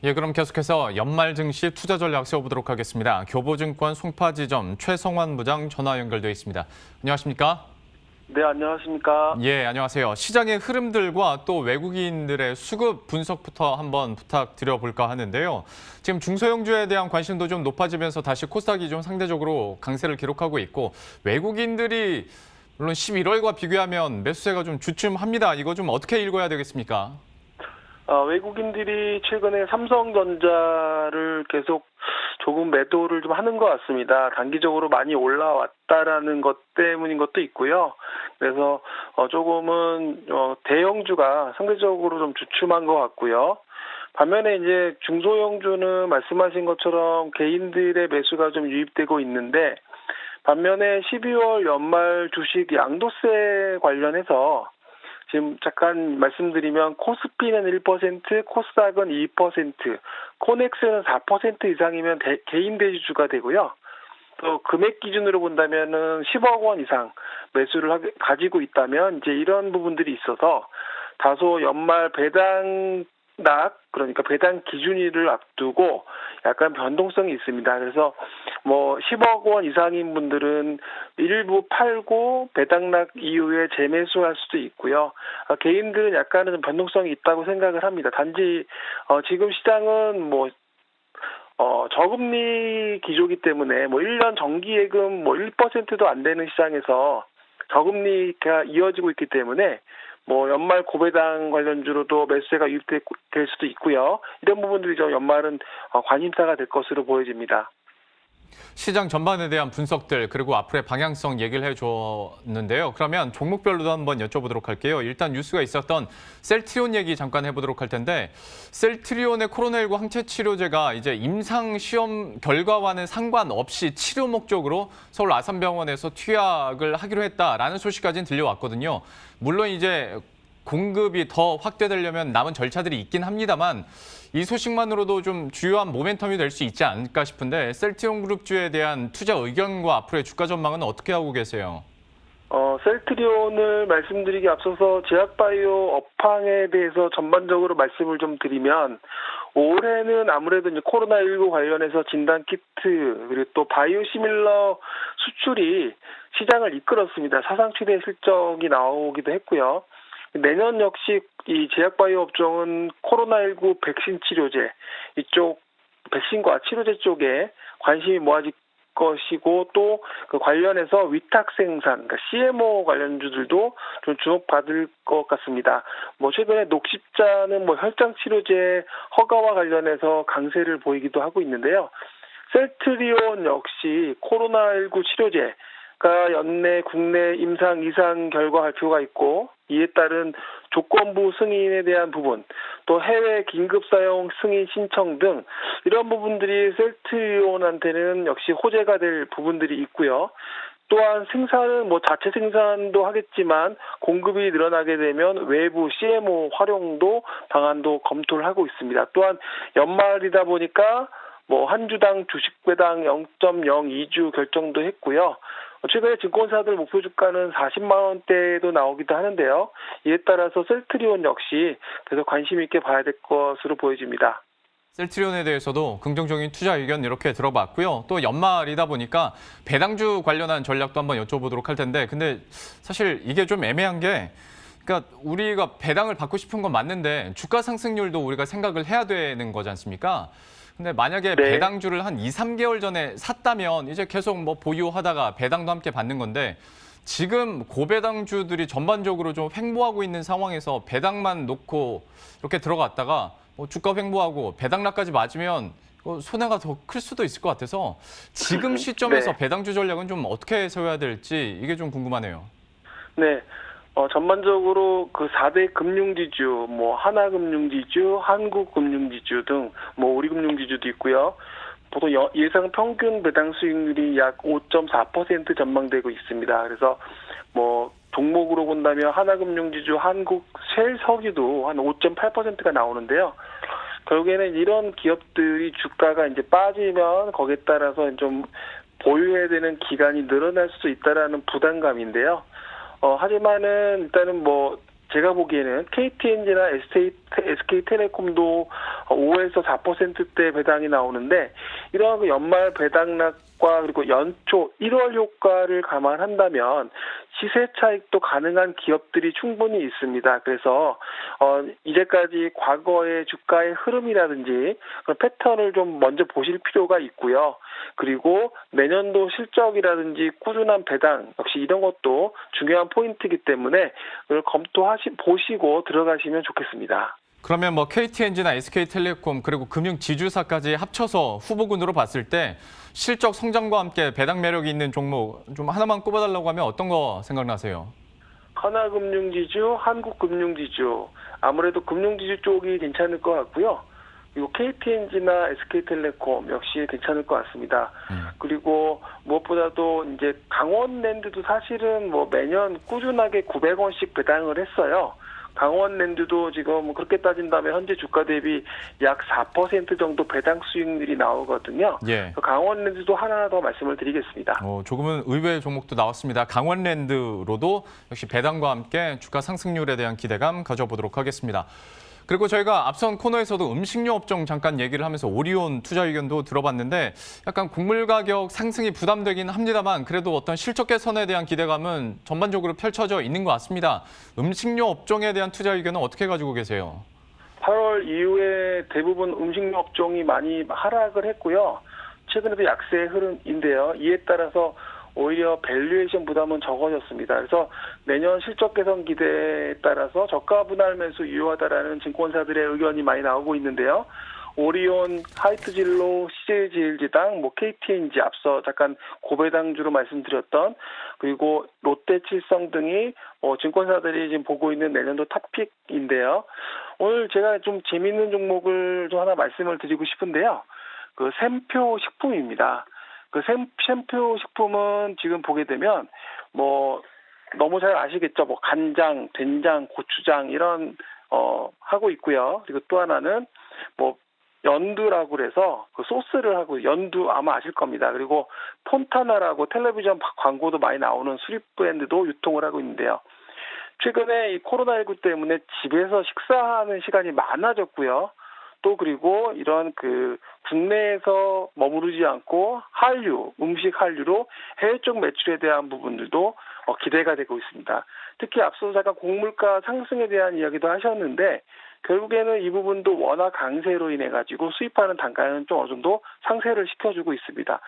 예, 그럼 계속해서 연말 증시 투자 전략 세워보도록 하겠습니다. 교보증권 송파지점 최성환 부장 전화 연결되어 있습니다. 안녕하십니까? 네, 안녕하십니까? 예, 안녕하세요. 시장의 흐름들과 또 외국인들의 수급 분석부터 한번 부탁드려볼까 하는데요. 지금 중소형주에 대한 관심도 좀 높아지면서 다시 코스닥이 좀 상대적으로 강세를 기록하고 있고, 외국인들이 물론 11월과 비교하면 매수세가 좀 주춤합니다. 이거 좀 어떻게 읽어야 되겠습니까? 외국인들이 최근에 삼성전자를 계속 조금 매도를 좀 하는 것 같습니다. 단기적으로 많이 올라왔다라는 것 때문인 것도 있고요. 그래서 조금은 대형주가 상대적으로 좀 주춤한 것 같고요. 반면에 이제 중소형주는 말씀하신 것처럼 개인들의 매수가 좀 유입되고 있는데, 반면에 12월 연말 주식 양도세 관련해서 지금 잠깐 말씀드리면 코스피는 1%, 코스닥은 2%, 코넥스는 4% 이상이면 개인 대주주가 되고요. 또 금액 기준으로 본다면은 10억 원 이상 매수를 가지고 있다면 이제 이런 부분들이 있어서 다소 연말 배당락, 그러니까 배당 기준일을 앞두고 약간 변동성이 있습니다. 그래서 10억 원 이상인 분들은 일부 팔고 배당락 이후에 재매수할 수도 있고요. 개인들은 약간은 변동성이 있다고 생각을 합니다. 단지 지금 시장은 저금리 기조이기 때문에 1년 정기예금 1%도 안 되는 시장에서 저금리가 이어지고 있기 때문에 연말 고배당 관련주로도 매수세가 유입될 수도 있고요. 이런 부분들이 연말은 관심사가 될 것으로 보여집니다. 시장 전반에 대한 분석들 그리고 앞으로의 방향성 얘기를 해줬는데요. 그러면 종목별로도 한번 여쭤보도록 할게요. 일단 뉴스가 있었던 셀트리온 얘기 잠깐 해보도록 할 텐데, 셀트리온의 코로나19 항체 치료제가 이제 임상 시험 결과와는 상관없이 치료 목적으로 서울 아산병원에서 투약을 하기로 했다라는 소식까지는 들려왔거든요. 물론 이제 공급이 더 확대되려면 남은 절차들이 있긴 합니다만, 이 소식만으로도 좀 주요한 모멘텀이 될 수 있지 않을까 싶은데, 셀트리온 그룹주에 대한 투자 의견과 앞으로의 주가 전망은 어떻게 하고 계세요? 셀트리온을 말씀드리기 앞서서 제약바이오 업황에 대해서 전반적으로 말씀을 좀 드리면, 올해는 아무래도 이제 코로나19 관련해서 진단키트 그리고 또 바이오시밀러 수출이 시장을 이끌었습니다. 사상 최대 실적이 나오기도 했고요. 내년 역시 이 제약바이오 업종은 코로나19 백신 치료제, 이쪽 백신과 치료제 쪽에 관심이 모아질 것이고, 또 그 관련해서 위탁 생산, 그러니까 CMO 관련주들도 좀 주목받을 것 같습니다. 최근에 녹십자는 혈장 치료제 허가와 관련해서 강세를 보이기도 하고 있는데요. 셀트리온 역시 코로나19 치료제가 연내 국내 임상 이상 결과 발표가 있고, 이에 따른 조건부 승인에 대한 부분, 또 해외 긴급 사용 승인 신청 등 이런 부분들이 셀트리온한테는 역시 호재가 될 부분들이 있고요. 또한 생산은 자체 생산도 하겠지만 공급이 늘어나게 되면 외부 CMO 활용도 방안도 검토를 하고 있습니다. 또한 연말이다 보니까 한 주당 주식 배당 0.02주 결정도 했고요. 최근에 증권사들 목표 주가는 40만 원대도 나오기도 하는데요. 이에 따라서 셀트리온 역시 계속 관심 있게 봐야 될 것으로 보여집니다. 셀트리온에 대해서도 긍정적인 투자 의견 이렇게 들어봤고요. 또 연말이다 보니까 배당주 관련한 전략도 한번 여쭤보도록 할 텐데, 근데 사실 이게 좀 애매한 게, 그러니까 우리가 배당을 받고 싶은 건 맞는데 주가 상승률도 우리가 생각을 해야 되는 거지 않습니까? 근데 만약에 네. 배당주를 한 2, 3개월 전에 샀다면 이제 계속 보유하다가 배당도 함께 받는 건데, 지금 고배당주들이 전반적으로 좀 횡보하고 있는 상황에서 배당만 놓고 이렇게 들어갔다가 주가 횡보하고 배당락까지 맞으면 손해가 더 클 수도 있을 것 같아서, 지금 시점에서 네. 배당주 전략은 좀 어떻게 세워야 될지 이게 좀 궁금하네요. 네. 전반적으로 그 4대 금융지주, 하나금융지주, 한국금융지주 등 우리금융지주도 있고요. 보통 예상 평균 배당 수익률이 약 5.4% 전망되고 있습니다. 그래서 종목으로 본다면 하나금융지주, 한국셀석유도 한 5.8%가 나오는데요. 결국에는 이런 기업들이 주가가 이제 빠지면 거기에 따라서 좀 보유해야 되는 기간이 늘어날 수도 있다라는 부담감인데요. 하지만은 일단은 제가 보기에는 KTNG나 SK텔레콤도 5에서 4%대 배당이 나오는데 이러한 그 연말 배당락과 그리고 연초 1월 효과를 감안한다면 시세 차익도 가능한 기업들이 충분히 있습니다. 그래서 이제까지 과거의 주가의 흐름이라든지 그런 패턴을 좀 먼저 보실 필요가 있고요. 그리고 내년도 실적이라든지 꾸준한 배당 역시 이런 것도 중요한 포인트이기 때문에 그걸 보시고 들어가시면 좋겠습니다. 그러면 뭐 KTNG나 SK텔레콤 그리고 금융 지주사까지 합쳐서 후보군으로 봤을 때 실적 성장과 함께 배당 매력이 있는 종목 좀 하나만 꼽아달라고 하면 어떤 거 생각나세요? 하나금융지주, 한국금융지주 아무래도 금융지주 쪽이 괜찮을 것 같고요. 그리고 KTNG나 SK텔레콤 역시 괜찮을 것 같습니다. 그리고 무엇보다도 이제 강원랜드도 사실은 뭐 매년 꾸준하게 900원씩 배당을 했어요. 강원랜드도 지금 그렇게 따진다면 현재 주가 대비 약 4% 정도 배당 수익률이 나오거든요. 예. 강원랜드도 하나 더 말씀을 드리겠습니다. 조금은 의외의 종목도 나왔습니다. 강원랜드로도 역시 배당과 함께 주가 상승률에 대한 기대감 가져보도록 하겠습니다. 그리고 저희가 앞선 코너에서도 음식료 업종 잠깐 얘기를 하면서 오리온 투자 의견도 들어봤는데 약간 곡물 가격 상승이 부담되긴 합니다만 그래도 어떤 실적 개선에 대한 기대감은 전반적으로 펼쳐져 있는 것 같습니다. 음식료 업종에 대한 투자 의견은 어떻게 가지고 계세요? 8월 이후에 대부분 음식료 업종이 많이 하락을 했고요. 최근에도 약세의 흐름인데요. 이에 따라서 오히려 밸류에이션 부담은 적어졌습니다. 그래서 내년 실적 개선 기대에 따라서 저가 분할 매수 유효하다라는 증권사들의 의견이 많이 나오고 있는데요. 오리온, 하이트진로, CJ제일제당, KTNG 앞서 잠깐 고배당주로 말씀드렸던 그리고 롯데칠성 등이 증권사들이 지금 보고 있는 내년도 탑픽인데요. 오늘 제가 좀 재미있는 종목을 좀 하나 말씀을 드리고 싶은데요. 그 샘표 식품입니다. 그 샘표 식품은 지금 보게 되면 너무 잘 아시겠죠. 간장, 된장, 고추장 이런 하고 있고요. 그리고 또 하나는 연두라고 그래서 그 소스를 하고 연두 아마 아실 겁니다. 그리고 폰타나라고 텔레비전 광고도 많이 나오는 수립 브랜드도 유통을 하고 있는데요. 최근에 이 코로나19 때문에 집에서 식사하는 시간이 많아졌고요. 또 그리고 이런 국내에서 머무르지 않고 음식 한류로 해외 쪽 매출에 대한 부분들도 기대가 되고 있습니다. 특히 앞서 잠깐 곡물가 상승에 대한 이야기도 하셨는데 결국에는 이 부분도 워낙 강세로 인해 가지고 수입하는 단가는 좀 어느 정도 상쇄를 시켜주고 있습니다.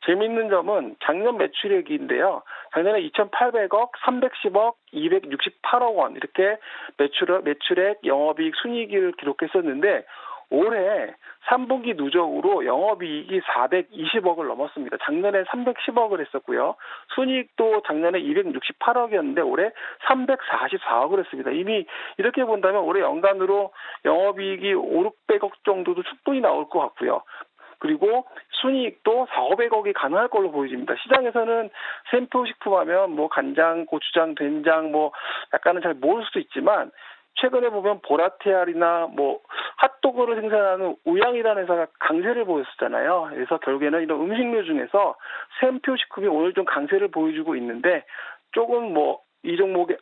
재미있는 점은 작년 매출액인데요. 작년에 2,800억, 310억, 268억 원 이렇게 매출액, 영업이익, 순이익을 기록했었는데 올해 3분기 누적으로 영업이익이 420억을 넘었습니다. 작년에 310억을 했었고요. 순이익도 작년에 268억이었는데 올해 344억을 했습니다. 이미 이렇게 본다면 올해 연간으로 영업이익이 500억 정도도 충분히 나올 것 같고요. 그리고 순이익도 400억이 가능할 걸로 보여집니다. 시장에서는 샘표 식품하면 간장, 고추장, 된장 약간은 잘 모를 수도 있지만 최근에 보면 보라테알이나 핫도그를 생산하는 우양이라는 회사가 강세를 보였었잖아요. 그래서 결국에는 이런 음식료 중에서 샘표 식품이 오늘 좀 강세를 보여주고 있는데 조금 이 종목의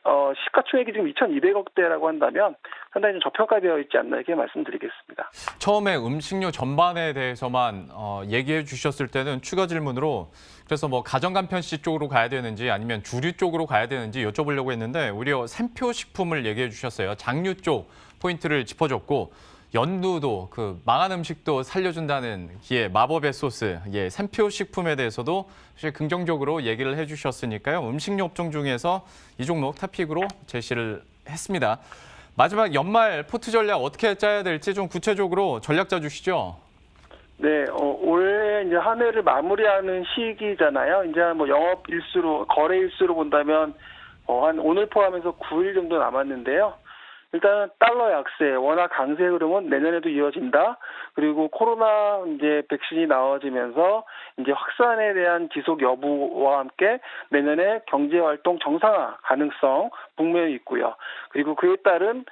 시가총액이 지금 2,200억대라고 한다면 상당히 좀 저평가되어 있지 않나 이렇게 말씀드리겠습니다. 처음에 음식료 전반에 대해서만 얘기해 주셨을 때는 추가 질문으로 그래서 가정간편식 쪽으로 가야 되는지 아니면 주류 쪽으로 가야 되는지 여쭤보려고 했는데 오히려 샘표 식품을 얘기해 주셨어요. 장류 쪽 포인트를 짚어줬고 연두도 망한 음식도 살려준다는 마법의 소스, 샘표 식품에 대해서도 사실 긍정적으로 얘기를 해주셨으니까요. 음식료 업종 중에서 이 종목 탑픽으로 제시를 했습니다. 마지막 연말 포트 전략 어떻게 짜야 될지 좀 구체적으로 전략 짜주시죠. 네, 올해 이제 한 해를 마무리하는 시기잖아요. 이제 영업 일수로, 거래 일수로 본다면 한 오늘 포함해서 9일 정도 남았는데요. 일단 달러 약세, 워낙 강세 흐름은 내년에도 이어진다. 그리고 코로나 이제 백신이 나와지면서 이제 확산에 대한 지속 여부와 함께 내년에 경제 활동 정상화 가능성 분명히 있고요. 그리고 그에 따른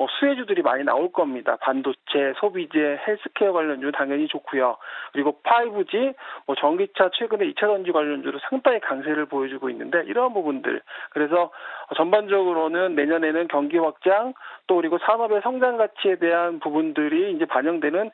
수혜주들이 많이 나올 겁니다. 반도체, 소비재, 헬스케어 관련주 당연히 좋고요. 그리고 5G, 전기차 최근에 2차 전지 관련주로 상당히 강세를 보여주고 있는데 이러한 부분들. 그래서 전반적으로는 내년에는 경기 확장 또 그리고 산업의 성장 가치에 대한 부분들이 이제 반영되는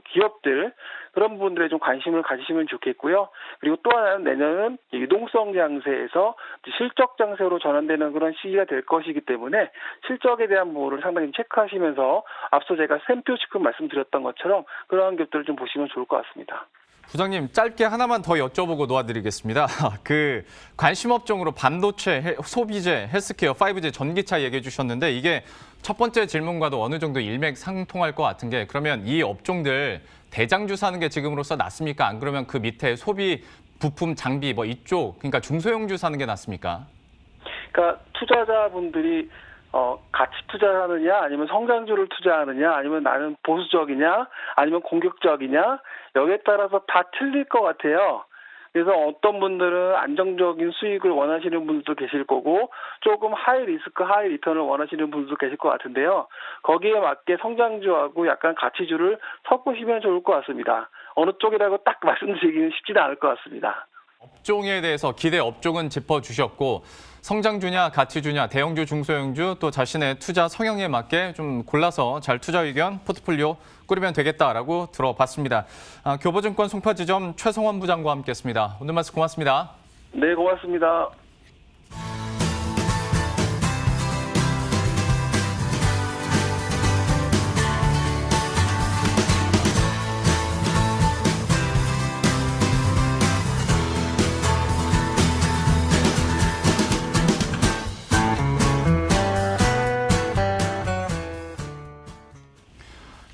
기업들 그런 부분들에 좀 관심을 가지시면 좋겠고요. 그리고 또 하나는 내년은 유동성 장세에서 실적 장세로 전환되는 그런 시기가 될 것이기 때문에 실적에 대한 부분을 상당히 체크하시면서 앞서 제가 샘표시급 말씀드렸던 것처럼 그러한 기업들을 좀 보시면 좋을 것 같습니다. 부장님, 짧게 하나만 더 여쭤보고 놓아드리겠습니다. 그 관심 업종으로 반도체, 소비재, 헬스케어, 5G, 전기차 얘기해 주셨는데 이게 첫 번째 질문과도 어느 정도 일맥상통할 것 같은 게 그러면 이 업종들 대장주 사는 게 지금으로서 낫습니까? 안 그러면 그 밑에 소비, 부품, 장비 이쪽 그러니까 중소형주 사는 게 낫습니까? 그러니까 투자자분들이 가치 투자하느냐 아니면 성장주를 투자하느냐 아니면 나는 보수적이냐 아니면 공격적이냐 여기에 따라서 다 틀릴 것 같아요. 그래서 어떤 분들은 안정적인 수익을 원하시는 분들도 계실 거고 조금 하이 리스크 하이 리턴을 원하시는 분들도 계실 것 같은데요. 거기에 맞게 성장주하고 약간 가치주를 섞으시면 좋을 것 같습니다. 어느 쪽이라고 딱 말씀드리기는 쉽지는 않을 것 같습니다. 업종에 대해서 기대 업종은 짚어주셨고 성장주냐 가치주냐 대형주 중소형주 또 자신의 투자 성향에 맞게 좀 골라서 잘 투자 의견 포트폴리오 꾸리면 되겠다라고 들어봤습니다. 교보증권 송파지점 최성원 부장과 함께했습니다. 오늘 말씀 고맙습니다. 네, 고맙습니다.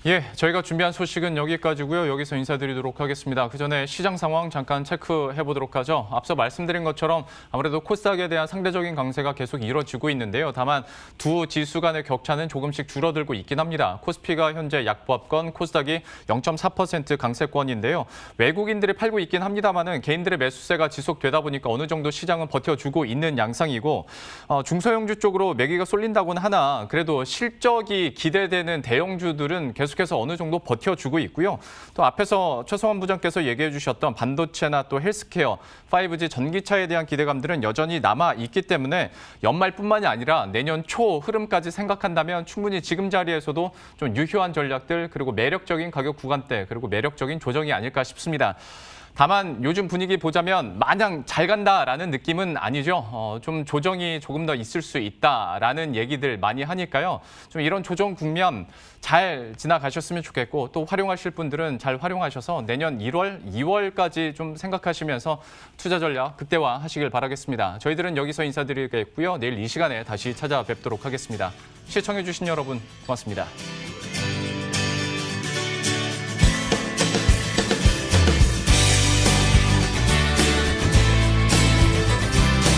예, 저희가 준비한 소식은 여기까지고요. 여기서 인사드리도록 하겠습니다. 그 전에 시장 상황 잠깐 체크해 보도록 하죠. 앞서 말씀드린 것처럼 아무래도 코스닥에 대한 상대적인 강세가 계속 이뤄지고 있는데요. 다만 두 지수 간의 격차는 조금씩 줄어들고 있긴 합니다. 코스피가 현재 약보합권, 코스닥이 0.4% 강세권인데요. 외국인들이 팔고 있긴 합니다만은 개인들의 매수세가 지속되다 보니까 어느 정도 시장은 버텨주고 있는 양상이고 중소형주 쪽으로 매기가 쏠린다고는 하나 그래도 실적이 기대되는 대형주들은 계속해서 어느 정도 버텨주고 있고요. 또 앞에서 최성원 부장께서 얘기해 주셨던 반도체나 또 헬스케어, 5G 전기차에 대한 기대감들은 여전히 남아 있기 때문에 연말뿐만이 아니라 내년 초 흐름까지 생각한다면 충분히 지금 자리에서도 좀 유효한 전략들 그리고 매력적인 가격 구간대 그리고 매력적인 조정이 아닐까 싶습니다. 다만 요즘 분위기 보자면 마냥 잘 간다라는 느낌은 아니죠. 좀 조정이 조금 더 있을 수 있다라는 얘기들 많이 하니까요. 좀 이런 조정 국면 잘 지나가셨으면 좋겠고 또 활용하실 분들은 잘 활용하셔서 내년 1월, 2월까지 좀 생각하시면서 투자 전략 극대화하시길 바라겠습니다. 저희들은 여기서 인사드리겠고요. 내일 이 시간에 다시 찾아뵙도록 하겠습니다. 시청해주신 여러분 고맙습니다.